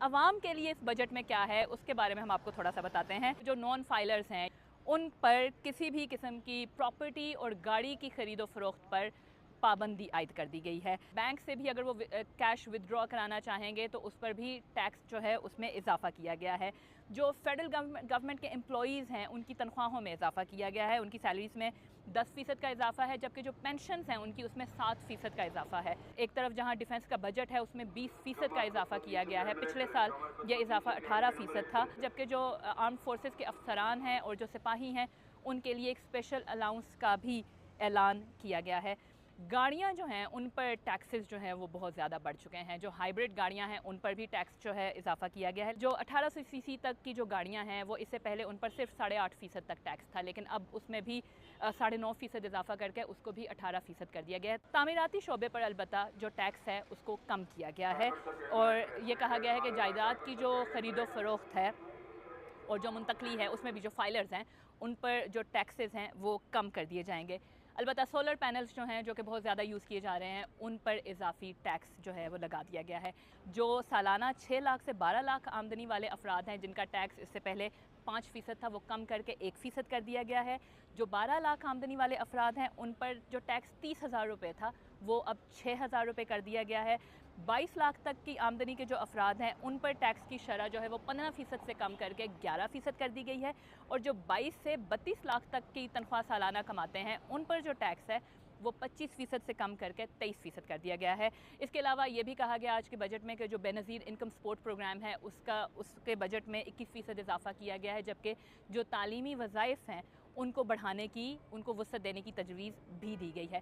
आवाम के लिए इस बजट में क्या है उसके बारे में हम आपको थोड़ा सा बताते हैं। जो नॉन फाइलर्स हैं उन पर किसी भी किस्म की प्रॉपर्टी और गाड़ी की खरीदो फरोख्त पर पाबंदी आयद कर दी गई है। बैंक से भी अगर वो कैश विदड्रॉ कराना चाहेंगे तो उस पर भी टैक्स जो है उसमें इजाफा किया गया है। जो फेडरल गवर्नमेंट के एम्प्लॉयज़ हैं उनकी तनख्वाहों में इजाफा किया गया है, उनकी सैलरीज में 10% का इजाफा है, जबकि जो पेंशन्स हैं उनकी उसमें 7% का इजाफा है। एक तरफ जहां डिफेंस का बजट है उसमें 20% का इजाफा किया गया है। पिछले साल ये इजाफा 18% था, जबकि जो आर्म्ड फोर्सेस के अफसरान हैं और जो सिपाही हैं उनके लिए एक स्पेशल अलाउंस का भी ऐलान किया गया है। गाड़ियाँ जो हैं उन पर टैक्सेस जो हैं वो बहुत ज़्यादा बढ़ चुके हैं। जो हाइब्रिड गाड़ियाँ हैं उन पर भी टैक्स जो है इजाफा किया गया है। जो 1800 सीसी तक की जो गाड़ियाँ हैं वो इससे पहले उन पर सिर्फ 8.5% तक टैक्स था, लेकिन अब उसमें भी 9.5% इजाफा करके उसको भी 18% कर दिया गया है। तामीराती शोबे पर अलबत्ता जो टैक्स है उसको कम किया गया है और ये कहा गया है कि जायदाद की जो ख़रीदो फरोख्त है और जो मुंतकली है उसमें भी जो फाइलर्स हैं उन पर जो टैक्सेस हैं वो कम कर दिए जाएंगे। अलबत्ता सोलर पैनल्स जो हैं जो कि बहुत ज़्यादा यूज़ किए जा रहे हैं उन पर इजाफी टैक्स जो है वो लगा दिया गया है। जो सालाना 6 लाख से 12 लाख आमदनी वाले अफराद हैं जिनका टैक्स इससे पहले 5% था वो कम करके 1% कर दिया गया है। जो 12 लाख आमदनी वाले अफराद हैं उन पर जो टैक्स 30,000 रुपये था वो अब 6,000 रुपये कर दिया गया है। 22 लाख तक की आमदनी के जो अफराद हैं उन पर टैक्स की शरह जो है वो 15% से कम करके 11% कर दी गई है और जो 22 से 32 लाख तक की तनख्वाह सालाना कमाते हैं उन पर जो टैक्स है वो 25% से कम करके 23% कर दिया गया है। इसके अलावा ये भी कहा गया आज के बजट में कि जो बेनज़ीर इनकम सपोर्ट प्रोग्राम है उसके बजट में 21% इजाफा किया गया है, जबकि जो तालीमी वज़ाइफ हैं उनको बढ़ाने की, उनको वसअत देने की तजवीज़ भी दी गई है।